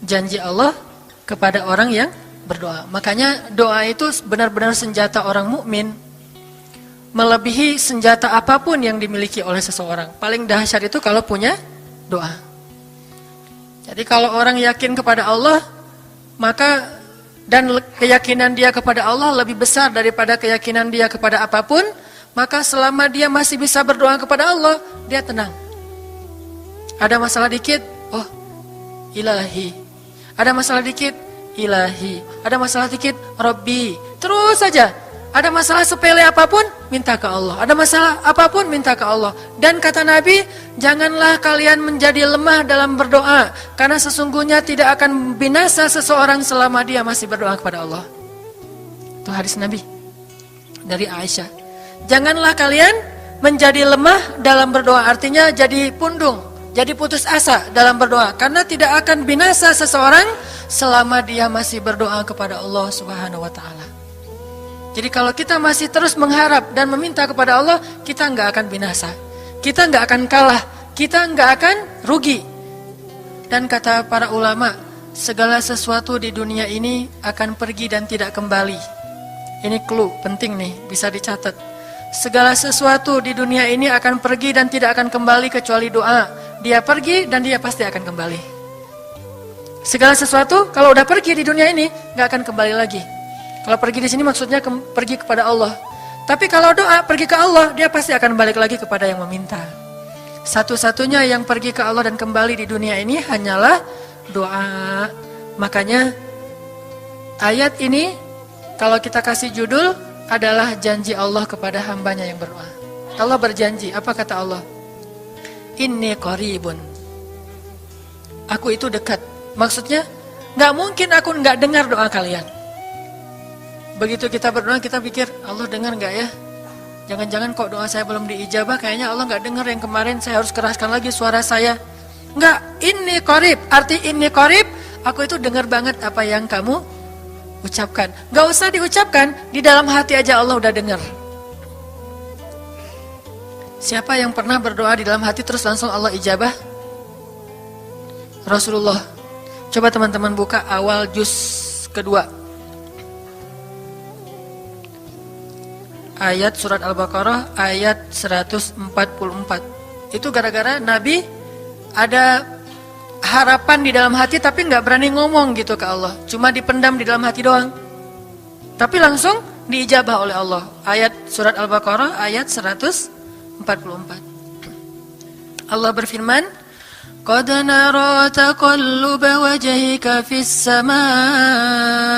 janji Allah kepada orang yang berdoa. Makanya doa itu benar-benar senjata orang mukmin, melebihi senjata apapun yang dimiliki oleh seseorang. Paling dahsyat itu kalau punya doa. Jadi kalau orang yakin kepada Allah, maka dan keyakinan dia kepada Allah lebih besar daripada keyakinan dia kepada apapun, maka selama dia masih bisa berdoa kepada Allah, dia tenang. Ada masalah dikit, oh ilahi. Ada masalah dikit, ilahi. Ada masalah dikit, Rabbi. Terus saja. Ada masalah sepele apapun, minta ke Allah. Ada masalah apapun, minta ke Allah. Dan kata Nabi, janganlah kalian menjadi lemah dalam berdoa, karena sesungguhnya tidak akan binasa seseorang selama dia masih berdoa kepada Allah. Itu hadis Nabi dari Aisyah. Janganlah kalian menjadi lemah dalam berdoa, artinya jadi pundung, jadi putus asa dalam berdoa, karena tidak akan binasa seseorang selama dia masih berdoa kepada Allah Subhanahu wa taala. Jadi kalau kita masih terus mengharap dan meminta kepada Allah, kita nggak akan binasa, kita nggak akan kalah, kita nggak akan rugi. Dan kata para ulama, segala sesuatu di dunia ini akan pergi dan tidak kembali. Ini clue penting nih, bisa dicatat. Segala sesuatu di dunia ini akan pergi dan tidak akan kembali kecuali doa. Dia pergi dan dia pasti akan kembali. Segala sesuatu kalau udah pergi di dunia ini nggak akan kembali lagi. Kalau pergi di sini maksudnya pergi kepada Allah. Tapi kalau doa pergi ke Allah, dia pasti akan balik lagi kepada yang meminta. Satu-satunya yang pergi ke Allah dan kembali di dunia ini hanyalah doa. Makanya ayat ini kalau kita kasih judul adalah janji Allah kepada hambanya yang berdoa. Allah berjanji, apa kata Allah? Inni qaribun. Aku itu dekat. Maksudnya gak mungkin aku gak dengar doa kalian. Begitu kita berdoa, kita pikir, Allah dengar gak ya? Jangan-jangan kok doa saya belum diijabah, kayaknya Allah gak dengar yang kemarin, saya harus keraskan lagi suara saya. Enggak, inni qarib, arti inni qarib, aku itu dengar banget apa yang kamu ucapkan. Gak usah diucapkan, di dalam hati aja Allah udah dengar. Siapa yang pernah berdoa di dalam hati terus langsung Allah ijabah? Rasulullah. Coba teman-teman buka awal juz kedua. Ayat surat Al-Baqarah ayat 144. Itu gara-gara Nabi ada harapan di dalam hati tapi gak berani ngomong gitu ke Allah. Cuma dipendam di dalam hati doang. Tapi langsung diijabah oleh Allah. Ayat surat Al-Baqarah ayat 144. Allah berfirman, Qad nara taqalluba wajhika fis samaa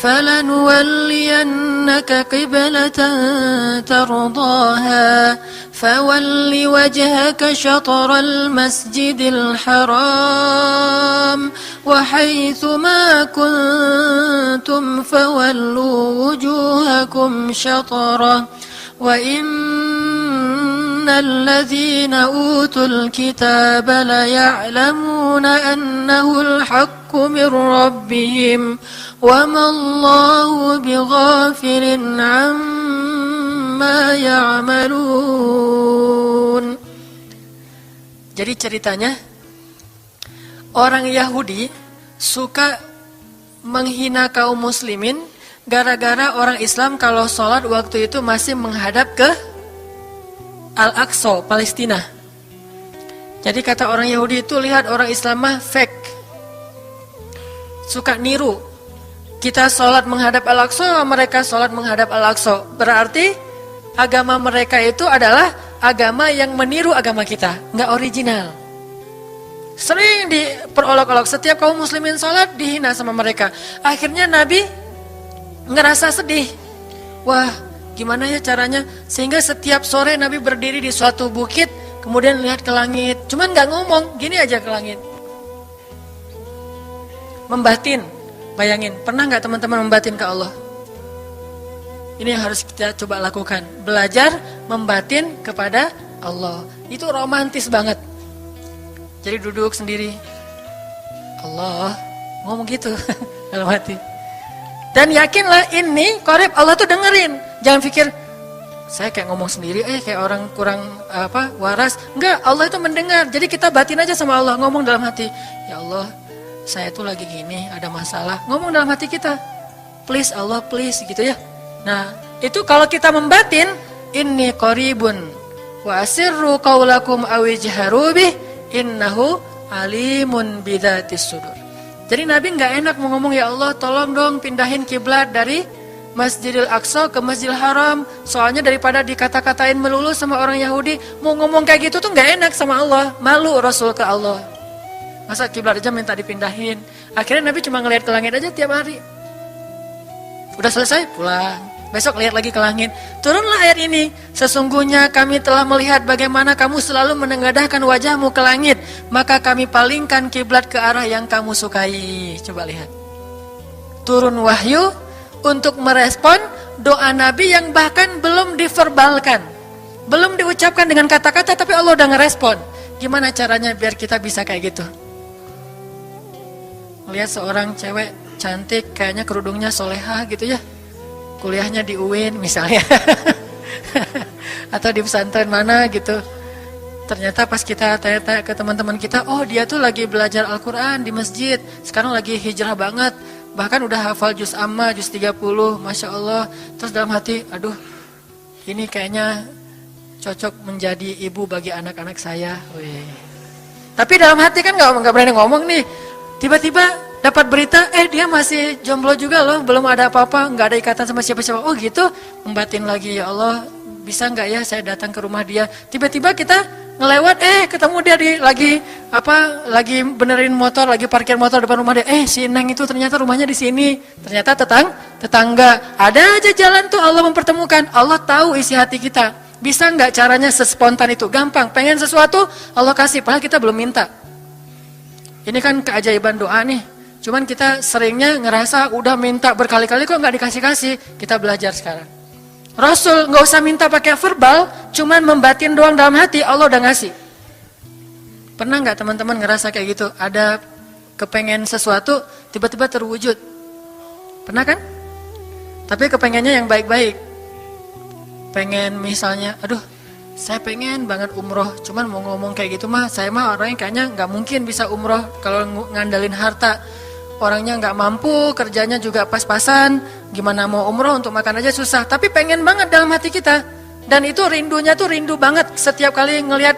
فلنولينك قبلة ترضاها فول وجهك شطر المسجد الحرام وحيث ما كنتم فولوا وجوهكم شطره وإن الذين أوتوا الكتاب ليعلمون أنه الحق من ربهم وما الله بغافل عما يعملون. Jadi ceritanya orang Yahudi suka menghina kaum muslimin gara-gara orang Islam kalau sholat waktu itu masih menghadap ke Al-Aqsa, Palestina. Jadi kata orang Yahudi itu, lihat orang Islam mah fake, suka niru. Kita sholat menghadap Al-Aqsa, mereka sholat menghadap Al-Aqsa. Berarti agama mereka itu adalah agama yang meniru agama kita, nggak original. Sering diperolok-olok, setiap kaum muslimin sholat dihina sama mereka. Akhirnya Nabi ngerasa sedih. Wah, gimana ya caranya? Sehingga setiap sore Nabi berdiri di suatu bukit, kemudian lihat ke langit. Cuman nggak ngomong, gini aja ke langit. Membatin. Bayangin, pernah nggak teman-teman membatin ke Allah? Ini yang harus kita coba lakukan. Belajar membatin kepada Allah. Itu romantis banget. Jadi duduk sendiri. Allah, ngomong gitu dalam hati. Dan yakinlah ini qarib, Allah tuh dengerin. Jangan pikir, saya kayak ngomong sendiri, kayak orang kurang waras. Enggak, Allah itu mendengar. Jadi kita batin aja sama Allah, ngomong dalam hati, ya Allah, saya tuh lagi gini, ada masalah. Ngomong dalam hati kita, please Allah, please, gitu ya. Nah, itu kalau kita membatin, inni qaribun wa asirru qaulakum aw ijharu bih innahu alimun bidzatis sudur. Jadi Nabi nggak enak mau ngomong, ya Allah, tolong dong pindahin kiblat dari Masjidil Aqsa ke Masjidil Haram. Soalnya daripada dikata-katain melulu sama orang Yahudi, mau ngomong kayak gitu tuh nggak enak sama Allah. Malu Rasul ke Allah. Masa kiblat aja minta dipindahin. Akhirnya Nabi cuma ngelihat ke langit aja tiap hari. Udah selesai, pulang. Besok lihat lagi ke langit. Turunlah ayat ini. Sesungguhnya kami telah melihat bagaimana kamu selalu menengadahkan wajahmu ke langit. Maka kami palingkan kiblat ke arah yang kamu sukai. Coba lihat. Turun wahyu untuk merespon doa Nabi yang bahkan belum diverbalkan, belum diucapkan dengan kata-kata, tapi Allah udah ngerespon. Gimana caranya biar kita bisa kayak gitu? Lihat seorang cewek cantik, kayaknya kerudungnya solehah gitu ya, kuliahnya di UIN misalnya, atau di pesantren mana gitu. Ternyata pas kita tanya-tanya ke teman-teman kita, oh dia tuh lagi belajar Al-Quran di masjid, sekarang lagi hijrah banget. Bahkan udah hafal juz amma, juz 30, Masya Allah. Terus dalam hati, aduh, ini kayaknya cocok menjadi ibu bagi anak-anak saya. Wih. Tapi dalam hati kan gak berani ngomong nih. Tiba-tiba dapat berita, dia masih jomblo juga loh, belum ada apa-apa, gak ada ikatan sama siapa-siapa. Oh gitu, membatin lagi, ya Allah, bisa gak ya saya datang ke rumah dia. Tiba-tiba kita ngelewat, ketemu dia lagi benerin motor, lagi parkir motor depan rumah dia. Si Neng itu ternyata rumahnya di sini. Ternyata tetangga. Ada aja jalan tuh Allah mempertemukan. Allah tahu isi hati kita. Bisa nggak caranya sespontan itu? Gampang. Pengen sesuatu, Allah kasih. Padahal kita belum minta. Ini kan keajaiban doa nih. Cuman kita seringnya ngerasa udah minta berkali-kali kok nggak dikasih-kasih. Kita belajar sekarang. Rasul nggak usah minta pakai verbal, cuman membatin doang dalam hati, Allah udah ngasih. Pernah nggak teman-teman ngerasa kayak gitu? Ada kepengen sesuatu, tiba-tiba terwujud. Pernah kan? Tapi kepengennya yang baik-baik. Pengen misalnya, aduh, saya pengen banget umroh, cuman mau ngomong kayak gitu mah, saya mah orangnya kayaknya nggak mungkin bisa umroh kalau ngandalin harta. Orangnya nggak mampu, kerjanya juga pas-pasan, gimana mau umroh untuk makan aja susah. Tapi pengen banget dalam hati kita. Dan itu rindunya tuh rindu banget. Setiap kali ngelihat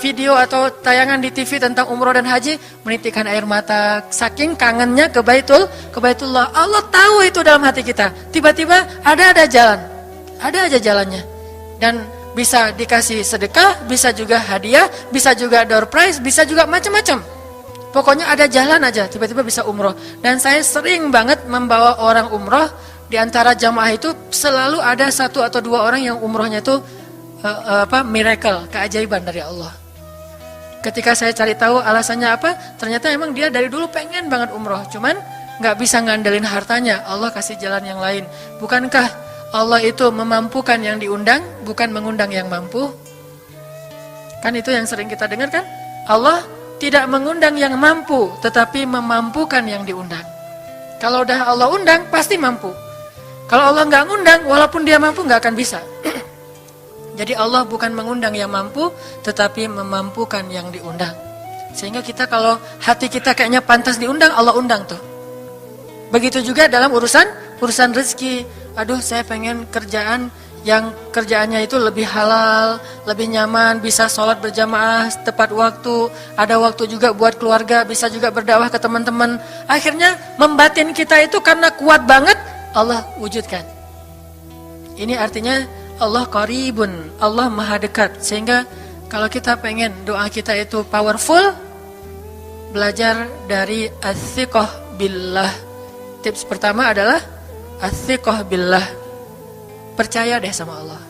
video atau tayangan di TV tentang umroh dan haji, menitikkan air mata. Saking kangennya ke Baitullah. Allah tahu itu dalam hati kita. Tiba-tiba ada jalan. Ada aja jalannya. Dan bisa dikasih sedekah, bisa juga hadiah, bisa juga door prize, bisa juga macam-macam. Pokoknya ada jalan aja, tiba-tiba bisa umroh. Dan saya sering banget membawa orang umroh. Di antara jamaah itu selalu ada 1 atau 2 orang yang umrohnya itu miracle, keajaiban dari Allah. Ketika saya cari tahu alasannya apa, ternyata emang dia dari dulu pengen banget umroh. Cuman gak bisa ngandelin hartanya, Allah kasih jalan yang lain. Bukankah Allah itu memampukan yang diundang, bukan mengundang yang mampu? Kan itu yang sering kita dengar kan? Allah tidak mengundang yang mampu, tetapi memampukan yang diundang. Kalau udah Allah undang, pasti mampu. Kalau Allah nggak ngundang, walaupun dia mampu nggak akan bisa. Jadi Allah bukan mengundang yang mampu, tetapi memampukan yang diundang. Sehingga kita kalau hati kita kayaknya pantas diundang, Allah undang tuh. Begitu juga dalam urusan rezeki. Aduh, saya pengen kerjaan yang kerjaannya itu lebih halal, lebih nyaman, bisa sholat berjamaah tepat waktu, ada waktu juga buat keluarga, bisa juga berdakwah ke teman-teman. Akhirnya membatin kita itu karena kuat banget, Allah wujudkan. Ini artinya Allah qaribun, Allah maha dekat. Sehingga kalau kita pengen doa kita itu powerful, belajar dari as-siqah billah. Tips pertama adalah as-siqah billah. Percaya deh sama Allah.